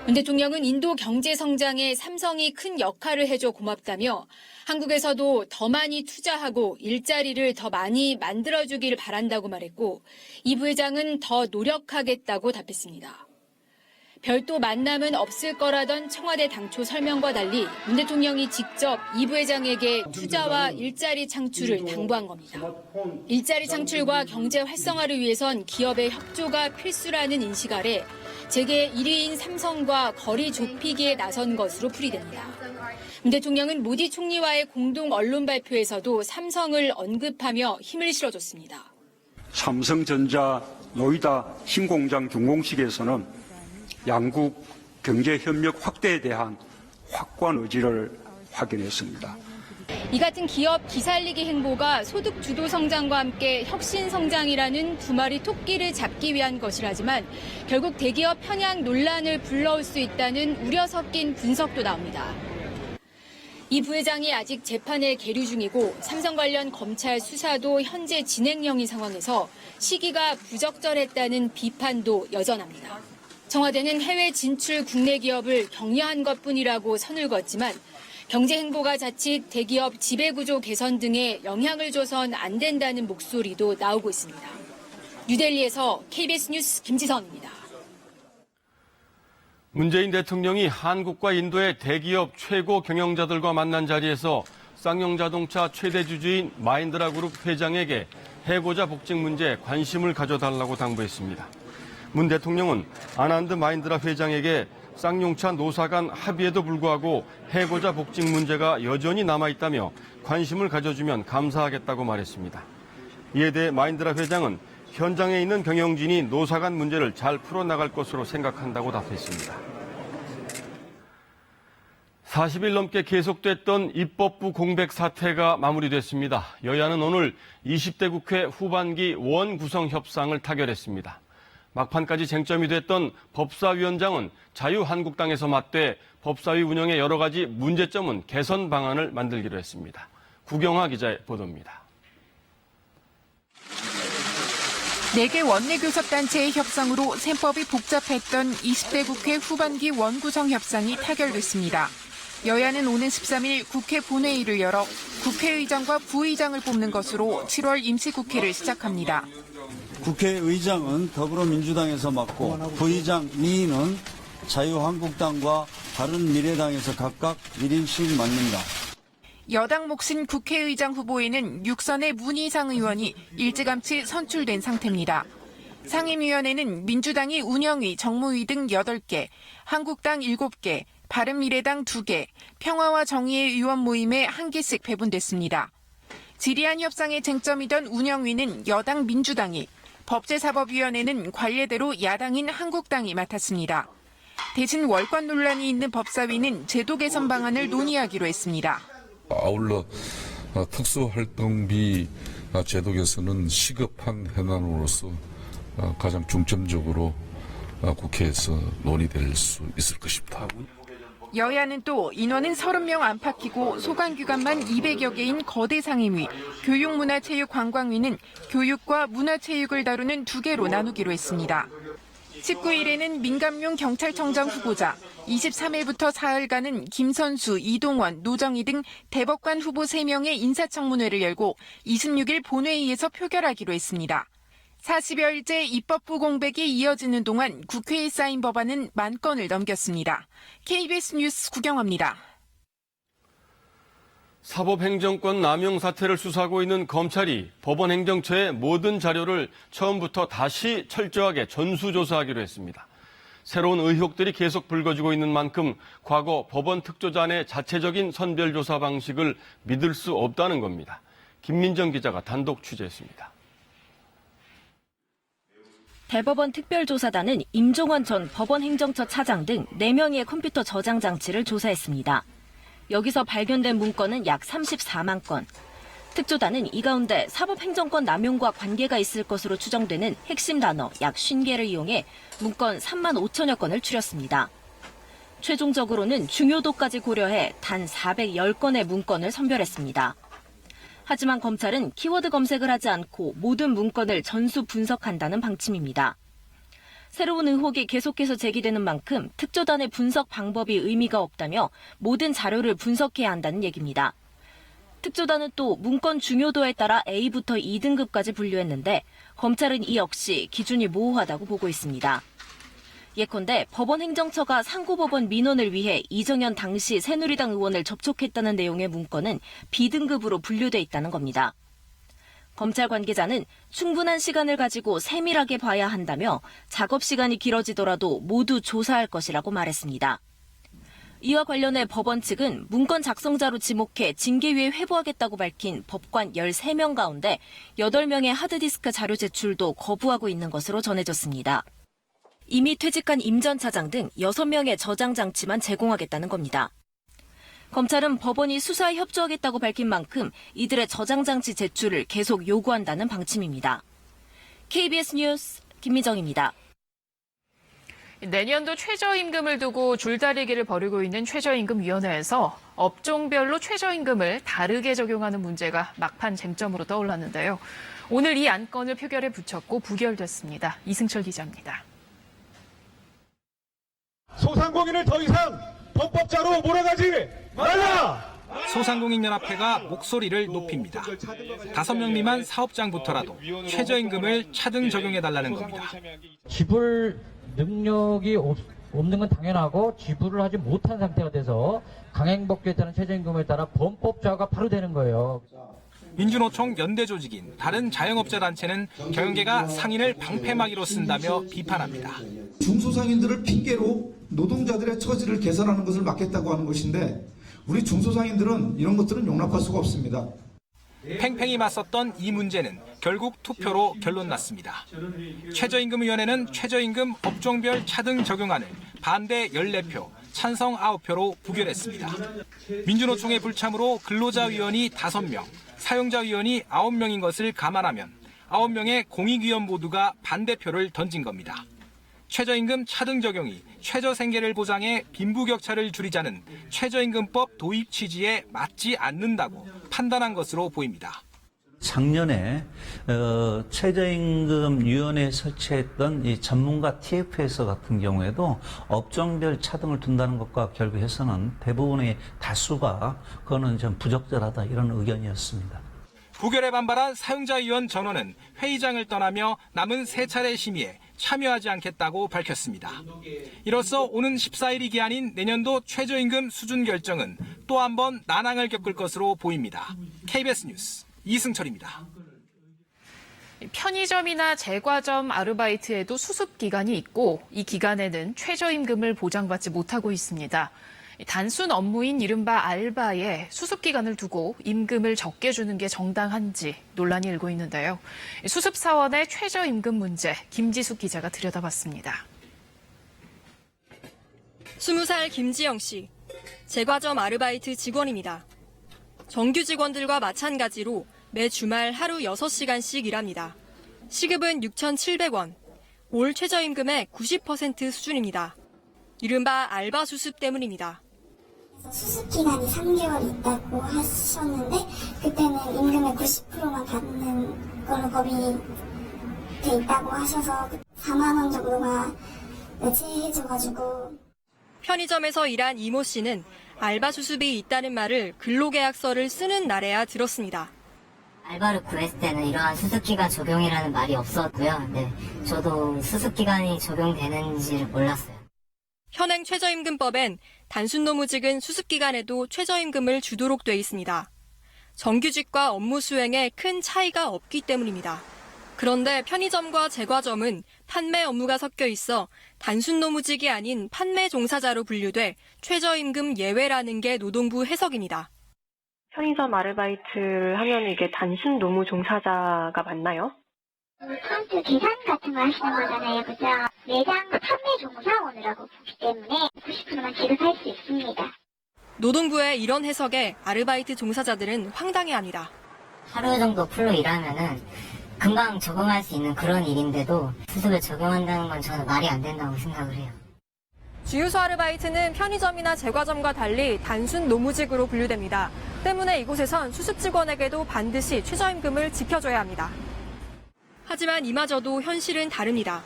Speaker 7: 문 대통령은 인도 경제 성장에 삼성이 큰 역할을 해줘 고맙다며 한국에서도 더 많이 투자하고 일자리를 더 많이 만들어주길 바란다고 말했고 이 부회장은 더 노력하겠다고 답했습니다. 별도 만남은 없을 거라던 청와대 당초 설명과 달리 문 대통령이 직접 이 부회장에게 투자와 일자리 창출을 당부한 겁니다. 일자리 창출과 경제 활성화를 위해선 기업의 협조가 필수라는 인식 아래 재계 1위인 삼성과 거리 좁히기에 나선 것으로 풀이됩니다. 문 대통령은 모디 총리와의 공동 언론 발표에서도 삼성을 언급하며 힘을 실어줬습니다.
Speaker 8: 삼성전자 노이다 신공장 준공식에서는 양국 경제협력 확대에 대한 확고한 의지를 확인했습니다.
Speaker 7: 이 같은 기업 기살리기 행보가 소득 주도 성장과 함께 혁신 성장이라는 두 마리 토끼를 잡기 위한 것이라지만 결국 대기업 편향 논란을 불러올 수 있다는 우려 섞인 분석도 나옵니다. 이 부회장이 아직 재판에 계류 중이고 삼성 관련 검찰 수사도 현재 진행형인 상황에서 시기가 부적절했다는 비판도 여전합니다. 청와대는 해외 진출 국내 기업을 격려한 것뿐이라고 선을 그었지만 경제 행보가 자칫 대기업 지배구조 개선 등에 영향을 줘선 안 된다는 목소리도 나오고 있습니다. 뉴델리에서 KBS 뉴스 김지선입니다.
Speaker 2: 문재인 대통령이 한국과 인도의 대기업 최고 경영자들과 만난 자리에서 쌍용자동차 최대 주주인 마힌드라 그룹 회장에게 해고자 복직 문제에 관심을 가져달라고 당부했습니다. 문 대통령은 아난드 마힌드라 회장에게 쌍용차 노사 간 합의에도 불구하고 해고자 복직 문제가 여전히 남아있다며 관심을 가져주면 감사하겠다고 말했습니다. 이에 대해 마힌드라 회장은 현장에 있는 경영진이 노사 간 문제를 잘 풀어나갈 것으로 생각한다고 답했습니다. 40일 넘게 계속됐던 입법부 공백 사태가 마무리됐습니다. 여야는 오늘 20대 국회 후반기 원 구성 협상을 타결했습니다. 막판까지 쟁점이 됐던 법사위원장은 자유한국당에서 맞대 법사위 운영의 여러 가지 문제점은 개선 방안을 만들기로 했습니다. 구경화 기자의 보도입니다.
Speaker 9: 4개 원내교섭단체의 협상으로 셈법이 복잡했던 20대 국회 후반기 원구성 협상이 타결됐습니다. 여야는 오는 13일 국회 본회의를 열어 국회의장과 부의장을 뽑는 것으로 7월 임시국회를 시작합니다.
Speaker 10: 국회의장은 더불어민주당에서 맡고 부의장 2인은 자유한국당과 바른미래당에서 각각 1인씩 맡는다.
Speaker 9: 여당 몫인 국회의장 후보에는 6선의 문희상 의원이 일찌감치 선출된 상태입니다. 상임위원회는 민주당이 운영위, 정무위 등 8개, 한국당 7개, 바른미래당 2개, 평화와 정의의 의원 모임에 1개씩 배분됐습니다. 질의안 협상의 쟁점이던 운영위는 여당 민주당이, 법제사법위원회는 관례대로 야당인 한국당이 맡았습니다. 대신 월권 논란이 있는 법사위는 제도 개선 방안을 논의하기로 했습니다.
Speaker 11: 아울러 특수활동비 제도 개선은 시급한 현안으로서 가장 중점적으로 국회에서 논의될 수 있을 것입니다.
Speaker 9: 여야는 또 인원은 30명 안팎이고 소관기관만 200여 개인 거대 상임위, 교육문화체육관광위는 교육과 문화체육을 다루는 2개로 나누기로 했습니다. 19일에는 민감용 경찰청장 후보자, 23일부터 사흘간은 김선수, 이동원, 노정희 등 대법관 후보 3명의 인사청문회를 열고 26일 본회의에서 표결하기로 했습니다. 40여일째 입법부 공백이 이어지는 동안 국회에 쌓인 법안은 10,000건을 넘겼습니다. KBS 뉴스 구경합니다.
Speaker 2: 사법행정권 남용 사태를 수사하고 있는 검찰이 법원 행정처의 모든 자료를 처음부터 다시 철저하게 전수조사하기로 했습니다. 새로운 의혹들이 계속 불거지고 있는 만큼 과거 법원 특조단의 자체적인 선별조사 방식을 믿을 수 없다는 겁니다. 김민정 기자가 단독 취재했습니다.
Speaker 12: 대법원 특별조사단은 임종원 전 법원 행정처 차장 등 4명의 컴퓨터 저장 장치를 조사했습니다. 여기서 발견된 문건은 약 34만 건. 특조단은 이 가운데 사법행정권 남용과 관계가 있을 것으로 추정되는 핵심 단어 약 50개를 이용해 문건 3만 5천여 건을 추렸습니다. 최종적으로는 중요도까지 고려해 단 410건의 문건을 선별했습니다. 하지만 검찰은 키워드 검색을 하지 않고 모든 문건을 전수 분석한다는 방침입니다. 새로운 의혹이 계속해서 제기되는 만큼 특조단의 분석 방법이 의미가 없다며 모든 자료를 분석해야 한다는 얘기입니다. 특조단은 또 문건 중요도에 따라 A부터 2등급까지 분류했는데 검찰은 이 역시 기준이 모호하다고 보고 있습니다. 예컨대 법원 행정처가 상고법원 민원을 위해 이정현 당시 새누리당 의원을 접촉했다는 내용의 문건은 B등급으로 분류돼 있다는 겁니다. 검찰 관계자는 충분한 시간을 가지고 세밀하게 봐야 한다며 작업 시간이 길어지더라도 모두 조사할 것이라고 말했습니다. 이와 관련해 법원 측은 문건 작성자로 지목해 징계위에 회부하겠다고 밝힌 법관 13명 가운데 8명의 하드디스크 자료 제출도 거부하고 있는 것으로 전해졌습니다. 이미 퇴직한 임 전 차장 등 6명의 저장 장치만 제공하겠다는 겁니다. 검찰은 법원이 수사에 협조하겠다고 밝힌 만큼 이들의 저장 장치 제출을 계속 요구한다는 방침입니다. KBS 뉴스 김미정입니다.
Speaker 3: 내년도 최저임금을 두고 줄다리기를 벌이고 있는 최저임금위원회에서 업종별로 최저임금을 다르게 적용하는 문제가 막판 쟁점으로 떠올랐는데요. 오늘 이 안건을 표결에 붙였고 부결됐습니다. 이승철 기자입니다.
Speaker 13: 소상공인을 더 이상 범법자로 몰아가지 말라!
Speaker 14: 소상공인연합회가 목소리를 높입니다. 5명 미만 사업장부터라도 최저임금을 차등 적용해달라는 겁니다.
Speaker 15: 지불 능력이 없는 건 당연하고 지불을 하지 못한 상태가 돼서 강행법규에 따른 최저임금에 따라 범법자가 바로 되는 거예요.
Speaker 14: 민주노총 연대조직인 다른 자영업자 단체는 경영계가 상인을 방패막이로 쓴다며 비판합니다.
Speaker 16: 중소상인들을 핑계로 노동자들의 처지를 개선하는 것을 막겠다고 하는 것인데 우리 중소상인들은 이런 것들은 용납할 수가 없습니다.
Speaker 14: 팽팽히 맞섰던 이 문제는 결국 투표로 결론났습니다. 최저임금위원회는 최저임금 업종별 차등 적용안을 반대 14표, 찬성 9표로 부결했습니다. 민주노총의 불참으로 근로자위원이 5명, 사용자위원이 9명인 것을 감안하면 9명의 공익위원 모두가 반대표를 던진 겁니다. 최저임금 차등 적용이 최저생계를 보장해 빈부격차를 줄이자는 최저임금법 도입 취지에 맞지 않는다고 판단한 것으로 보입니다.
Speaker 17: 작년에 최저임금위원회에 설치했던 이 전문가 TF에서 같은 경우에도 업종별 차등을 둔다는 것과 결부해서는 대부분의 다수가 그거는 좀 부적절하다 이런 의견이었습니다.
Speaker 14: 부결에 반발한 사용자위원 전원은 회의장을 떠나며 남은 3차례 심의에 참여하지 않겠다고 밝혔습니다. 이로써 오는 14일이 기한인 내년도 최저임금 수준 결정은 또 한 번 난항을 겪을 것으로 보입니다. KBS 뉴스 이승철입니다.
Speaker 3: 편의점이나 제과점 아르바이트에도 수습 기간이 있고 이 기간에는 최저임금을 보장받지 못하고 있습니다. 단순 업무인 이른바 알바에 수습 기간을 두고 임금을 적게 주는 게 정당한지 논란이 일고 있는데요. 수습 사원의 최저임금 문제 김지숙 기자가 들여다봤습니다.
Speaker 22: 20살 김지영 씨, 제과점 아르바이트 직원입니다. 정규 직원들과 마찬가지로 매 주말 하루 6시간씩 일합니다. 시급은 6,700원, 올 최저임금의 90% 수준입니다. 이른바 알바 수습 때문입니다.
Speaker 20: 수습 기간이 3개월 있다고 하셨는데 그때는 임금의 90%만 받는 걸로 법이 돼 있다고 하셔서 4만 원 정도가 매체해져가지고.
Speaker 22: 편의점에서 일한 이모 씨는 알바 수습이 있다는 말을 근로계약서를 쓰는 날에야 들었습니다.
Speaker 18: 알바를 구했을 때는 이러한 수습기간 적용이라는 말이 없었고요. 네, 저도 수습기간이 적용되는지를 몰랐어요.
Speaker 22: 현행 최저임금법엔 단순노무직은 수습기간에도 최저임금을 주도록 돼 있습니다. 정규직과 업무 수행에 큰 차이가 없기 때문입니다. 그런데 편의점과 제과점은 판매 업무가 섞여 있어 단순노무직이 아닌 판매 종사자로 분류돼 최저임금 예외라는 게 노동부 해석입니다.
Speaker 19: 편의점 아르바이트를 하면 이게 단순 노무 종사자가 맞나요?
Speaker 20: 카운트 계산 같은 거 하시는 거잖아요, 그죠? 매장 판매 종사원이라고 보기 때문에 90%만 지급할 수 있습니다.
Speaker 22: 노동부의 이런 해석에 아르바이트 종사자들은 황당해합니다.
Speaker 18: 하루 정도 풀로 일하면은 금방 적응할 수 있는 그런 일인데도 수습을 적용한다는 건 저는 말이 안 된다고 생각을 해요.
Speaker 22: 주유소 아르바이트는 편의점이나 제과점과 달리 단순 노무직으로 분류됩니다. 때문에 이곳에선 수습 직원에게도 반드시 최저임금을 지켜줘야 합니다. 하지만 이마저도 현실은 다릅니다.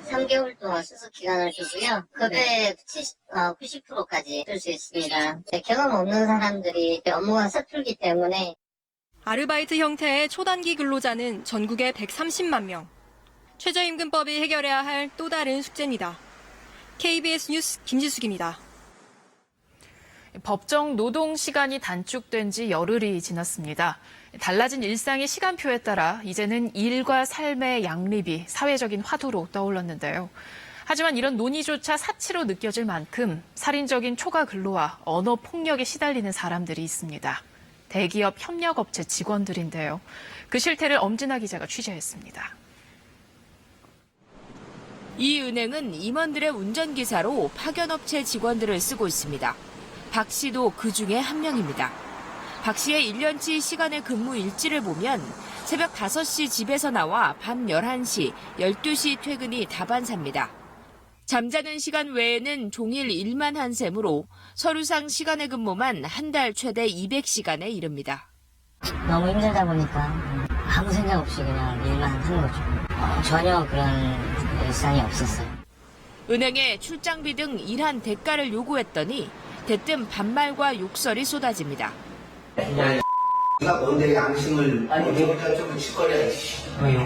Speaker 18: 3개월 동안 수습 기간을 주고요. 급여의 90%까지 쓸 수 있습니다. 경험 없는 사람들이 업무가 서툴기 때문에
Speaker 22: 아르바이트 형태의 초단기 근로자는 전국에 130만 명. 최저임금법이 해결해야 할 또 다른 숙제입니다. KBS 뉴스 김지숙입니다.
Speaker 3: 법정 노동 시간이 단축된 지 열흘이 지났습니다. 달라진 일상의 시간표에 따라 이제는 일과 삶의 양립이 사회적인 화두로 떠올랐는데요. 하지만 이런 논의조차 사치로 느껴질 만큼 살인적인 초과 근로와 언어 폭력에 시달리는 사람들이 있습니다. 대기업 협력업체 직원들인데요. 그 실태를 엄진아 기자가 취재했습니다.
Speaker 21: 이 은행은 임원들의 운전기사로 파견업체 직원들을 쓰고 있습니다. 박 씨도 그 중에 한 명입니다. 박 씨의 1년치 시간의 근무 일지를 보면 새벽 5시 집에서 나와 밤 11시, 12시 퇴근이 다반사입니다. 잠자는 시간 외에는 종일 일만 한 셈으로 서류상 시간의 근무만 한 달 최대 200시간에 이릅니다.
Speaker 18: 너무 힘들다 보니까 아무 생각 없이 그냥 일만 하는 거죠. 전혀 그런 일상이 없었어요.
Speaker 21: 은행에 출장비 등 일한 대가를 요구했더니 대뜸 반말과 욕설이 쏟아집니다.
Speaker 23: 네가 뭔데 양심을 내가 좀 짓거려.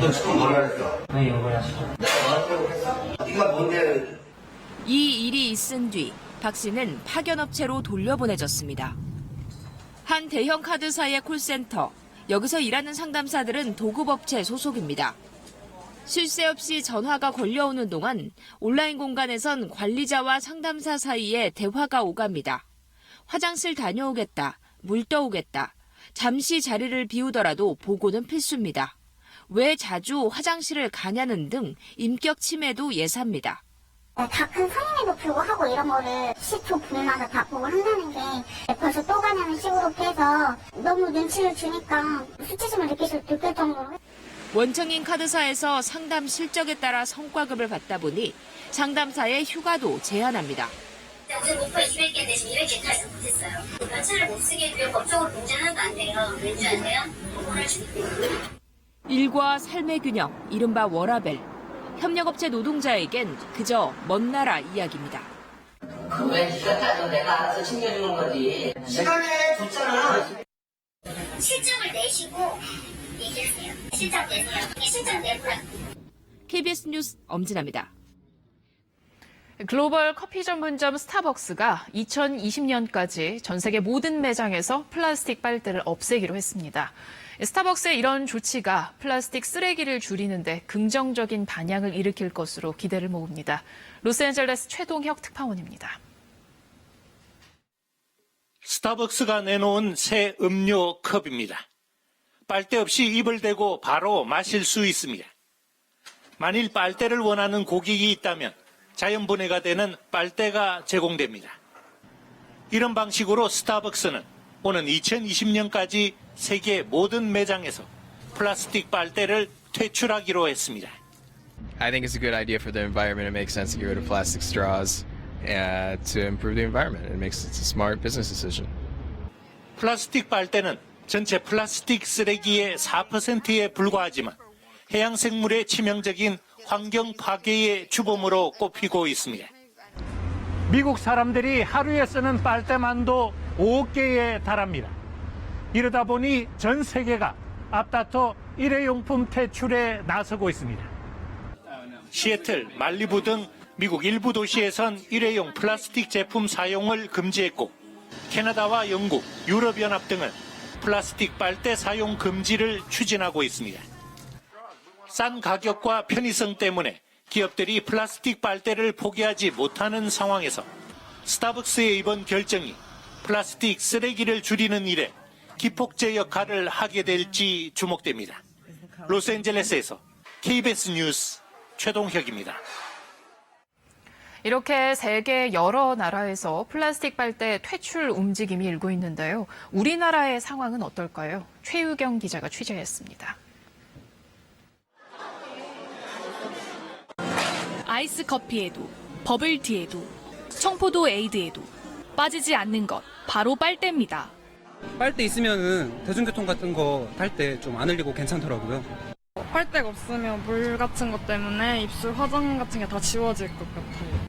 Speaker 23: 너 지금 뭐라 했어? 왜 욕을 하시죠? 내가 뭐라고 했어? 네가 뭔데?
Speaker 21: 이 일이 있은 뒤 박 씨는 파견업체로 돌려보내졌습니다. 한 대형 카드사의 콜센터, 여기서 일하는 상담사들은 도급업체 소속입니다. 쉴 새 없이 전화가 걸려오는 동안 온라인 공간에선 관리자와 상담사 사이에 대화가 오갑니다. 화장실 다녀오겠다, 물 떠오겠다, 잠시 자리를 비우더라도 보고는 필수입니다. 왜 자주 화장실을 가냐는 등 인격 침해도 예사입니다.
Speaker 20: 다 큰 성인에도 불구하고 이런 거를 10초 분마다 답복을 한다는 게 벌써 또 가냐는 식으로 해서 너무 눈치를 주니까 수치심을 느낄 정도로.
Speaker 21: 원청인 카드사에서 상담 실적에 따라 성과급을 받다 보니 상담사의 휴가도 제한합니다.
Speaker 20: 우리 목표 200개 대신 200개 달성 못했어요. 연차를 못 쓰게 해도 법적으로 문제는 안 돼요. 왠지 아세요?
Speaker 21: 일과 삶의 균형, 이른바 워라밸. 협력업체 노동자에겐 그저 먼 나라 이야기입니다.
Speaker 18: 왜 시간까지 내가 알아서 챙겨주는 거지. 시간에 줬잖아.
Speaker 20: 실적을 내시고 얘기하세요. 실적 내세요. 실적 내고요.
Speaker 21: KBS 뉴스 엄진아입니다.
Speaker 3: 글로벌 커피 전문점 스타벅스가 2020년까지 전 세계 모든 매장에서 플라스틱 빨대를 없애기로 했습니다. 스타벅스의 이런 조치가 플라스틱 쓰레기를 줄이는데 긍정적인 반향을 일으킬 것으로 기대를 모읍니다. 로스앤젤레스 최동혁 특파원입니다.
Speaker 24: 스타벅스가 내놓은 새 음료 컵입니다. 빨대 없이 입을 대고 바로 마실 수 있습니다. 만일 빨대를 원하는 고객이 있다면 자연분해가 되는 빨대가 제공됩니다. 이런 방식으로 스타벅스는 오는 2020년까지 세계 모든 매장에서 플라스틱 빨대를 퇴출하기로 했습니다.
Speaker 25: I think it's a good idea for the environment. It makes sense to get rid of plastic straws to improve the environment. It's a smart business decision.
Speaker 24: 플라스틱 빨대는 전체 플라스틱 쓰레기의 4%에 불과하지만 해양 생물의 치명적인 환경 파괴의 주범으로 꼽히고 있습니다.
Speaker 27: 미국 사람들이 하루에 쓰는 빨대만도 5개에 달합니다. 이러다 보니 전 세계가 앞다퉈 일회용품 퇴출에 나서고 있습니다.
Speaker 24: 시애틀, 말리부 등 미국 일부 도시에선 일회용 플라스틱 제품 사용을 금지했고 캐나다와 영국, 유럽연합 등은 플라스틱 빨대 사용 금지를 추진하고 있습니다. 싼 가격과 편의성 때문에 기업들이 플라스틱 빨대를 포기하지 못하는 상황에서 스타벅스의 이번 결정이 플라스틱 쓰레기를 줄이는 일에 기폭제 역할을 하게 될지 주목됩니다. 로스앤젤레스에서 KBS 뉴스 최동혁입니다.
Speaker 3: 이렇게 세계 여러 나라에서 플라스틱 빨대 퇴출 움직임이 일고 있는데요. 우리나라의 상황은 어떨까요? 최유경 기자가 취재했습니다.
Speaker 1: 아이스 커피에도, 버블티에도, 청포도 에이드에도 빠지지 않는 것, 바로 빨대입니다.
Speaker 4: 빨대 있으면은 대중교통 같은 거 탈 때 좀 안 흘리고 괜찮더라고요.
Speaker 5: 빨대가 없으면 물 같은 것 때문에 입술 화장 같은 게 다 지워질 것 같아요.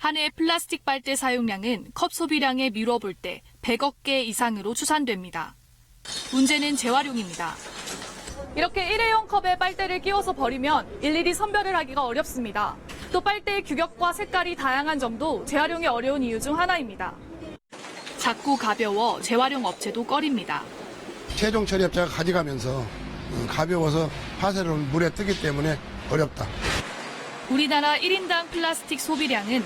Speaker 1: 한 해 플라스틱 빨대 사용량은 컵 소비량에 미뤄볼 때 100억 개 이상으로 추산됩니다. 문제는 재활용입니다. 이렇게 일회용 컵에 빨대를 끼워서 버리면 일일이 선별을 하기가 어렵습니다. 또 빨대의 규격과 색깔이 다양한 점도 재활용이 어려운 이유 중 하나입니다. 작고 가벼워 재활용 업체도 꺼립니다.
Speaker 6: 최종 처리업자가 가져가면서 가벼워서 화재로 물에 뜨기 때문에 어렵다.
Speaker 1: 우리나라 1인당 플라스틱 소비량은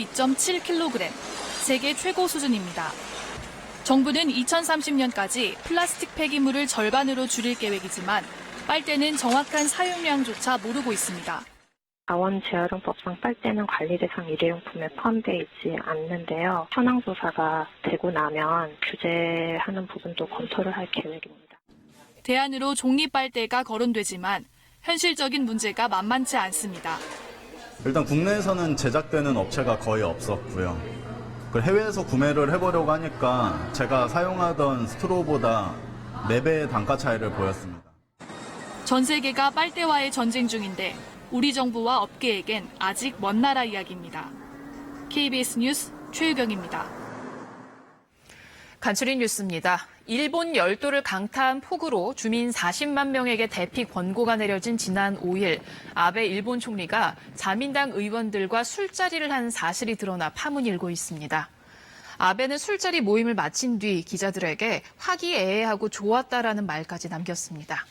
Speaker 1: 132.7kg, 세계 최고 수준입니다. 정부는 2030년까지 플라스틱 폐기물을 절반으로 줄일 계획이지만 빨대는 정확한 사용량조차 모르고 있습니다.
Speaker 19: 자원 재활용법상 빨대는 관리 대상 일회용품에 포함되어 있지 않는데요. 현황 조사가 되고 나면 규제하는 부분도 검토를 할 계획입니다.
Speaker 1: 대안으로 종이 빨대가 거론되지만 현실적인 문제가 만만치 않습니다.
Speaker 7: 일단 국내에서는 제작되는 업체가 거의 없었고요. 해외에서 구매를 해보려고 하니까 제가 사용하던 스트로보다 4배의 단가 차이를 보였습니다.
Speaker 1: 전 세계가 빨대와의 전쟁 중인데 우리 정부와 업계에겐 아직 먼 나라 이야기입니다. KBS 뉴스 최유경입니다.
Speaker 3: 간추린 뉴스입니다. 일본 열도를 강타한 폭우로 주민 40만 명에게 대피 권고가 내려진 지난 5일 아베 일본 총리가 자민당 의원들과 술자리를 한 사실이 드러나 파문이 일고 있습니다. 아베는 술자리 모임을 마친 뒤 기자들에게 화기애애하고 좋았다라는 말까지 남겼습니다.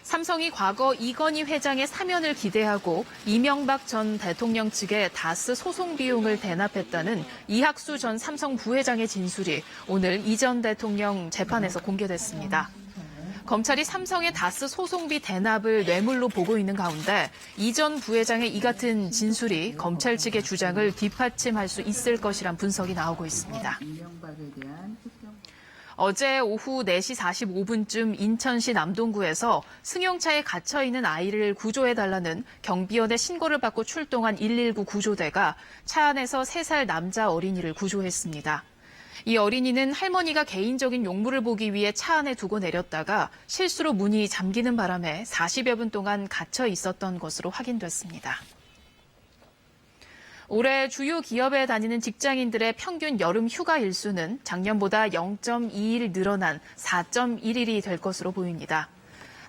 Speaker 3: 삼성이 과거 이건희 회장의 사면을 기대하고 이명박 전 대통령 측에 다스 소송 비용을 대납했다는 이학수 전 삼성 부회장의 진술이 오늘 이 전 대통령 재판에서 공개됐습니다. 검찰이 삼성의 다스 소송비 대납을 뇌물로 보고 있는 가운데 이 전 부회장의 이 같은 진술이 검찰 측의 주장을 뒷받침할 수 있을 것이란 분석이 나오고 있습니다. 어제 오후 4시 45분쯤 인천시 남동구에서 승용차에 갇혀있는 아이를 구조해달라는 경비원의 신고를 받고 출동한 119 구조대가 차 안에서 3살 남자 어린이를 구조했습니다. 이 어린이는 할머니가 개인적인 용물을 보기 위해 차 안에 두고 내렸다가 실수로 문이 잠기는 바람에 40여 분 동안 갇혀 있었던 것으로 확인됐습니다. 올해 주요 기업에 다니는 직장인들의 평균 여름 휴가 일수는 작년보다 0.2일 늘어난 4.1일이 될 것으로 보입니다.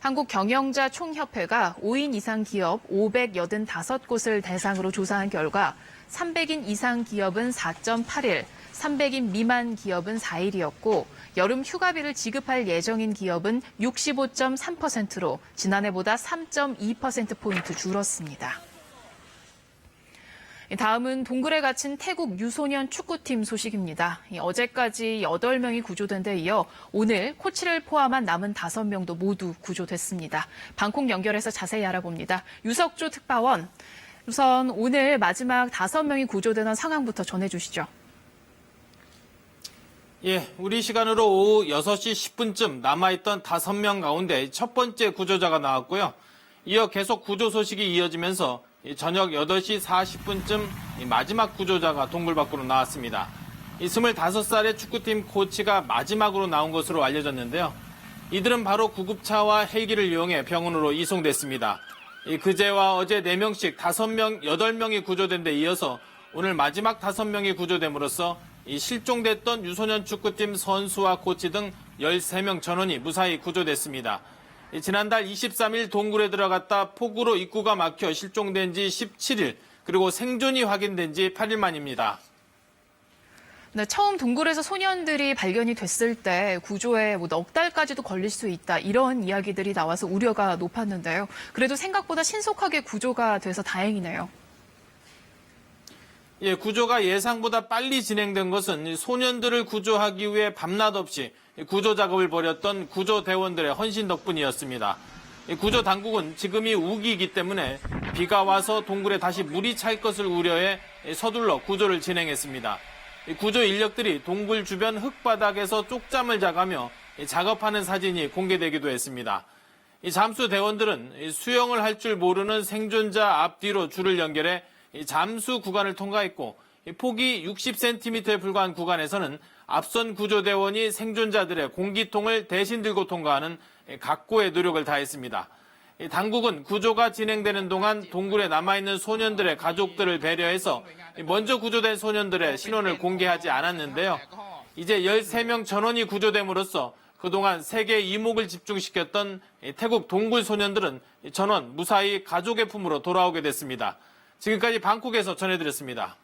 Speaker 3: 한국경영자 총협회가 5인 이상 기업 585곳을 대상으로 조사한 결과 300인 이상 기업은 4.8일, 300인 미만 기업은 4일이었고 여름 휴가비를 지급할 예정인 기업은 65.3%로 지난해보다 3.2%포인트 줄었습니다. 다음은 동굴에 갇힌 태국 유소년 축구팀 소식입니다. 어제까지 8명이 구조된 데 이어 오늘 코치를 포함한 남은 5명도 모두 구조됐습니다. 방콕 연결해서 자세히 알아봅니다. 유석조 특파원, 우선 오늘 마지막 5명이 구조되는 상황부터 전해주시죠.
Speaker 8: 예, 우리 시간으로 오후 6시 10분쯤 남아있던 5명 가운데 첫 번째 구조자가 나왔고요. 이어 계속 구조 소식이 이어지면서 저녁 8시 40분쯤 마지막 구조자가 동굴 밖으로 나왔습니다. 25살의 축구팀 코치가 마지막으로 나온 것으로 알려졌는데요. 이들은 바로 구급차와 헬기를 이용해 병원으로 이송됐습니다. 그제와 어제 4명씩 5명, 8명이 구조된 데 이어서 오늘 마지막 5명이 구조됨으로써 실종됐던 유소년 축구팀 선수와 코치 등 13명 전원이 무사히 구조됐습니다. 지난달 23일 동굴에 들어갔다 폭우로 입구가 막혀 실종된 지 17일, 그리고 생존이 확인된 지 8일 만입니다.
Speaker 3: 네, 처음 동굴에서 소년들이 발견이 됐을 때 구조에 넉 달까지도 걸릴 수 있다, 이런 이야기들이 나와서 우려가 높았는데요. 그래도 생각보다 신속하게 구조가 돼서 다행이네요.
Speaker 8: 예, 구조가 예상보다 빨리 진행된 것은 소년들을 구조하기 위해 밤낮 없이 구조 작업을 벌였던 구조대원들의 헌신 덕분이었습니다. 구조 당국은 지금이 우기이기 때문에 비가 와서 동굴에 다시 물이 찰 것을 우려해 서둘러 구조를 진행했습니다. 구조 인력들이 동굴 주변 흙바닥에서 쪽잠을 자가며 작업하는 사진이 공개되기도 했습니다. 잠수 대원들은 수영을 할 줄 모르는 생존자 앞뒤로 줄을 연결해 잠수 구간을 통과했고, 폭이 60cm에 불과한 구간에서는 앞선 구조대원이 생존자들의 공기통을 대신 들고 통과하는 각고의 노력을 다했습니다. 당국은 구조가 진행되는 동안 동굴에 남아있는 소년들의 가족들을 배려해서 먼저 구조된 소년들의 신원을 공개하지 않았는데요. 이제 13명 전원이 구조됨으로써 그동안 세계 이목을 집중시켰던 태국 동굴 소년들은 전원 무사히 가족의 품으로 돌아오게 됐습니다. 지금까지 방콕에서 전해드렸습니다.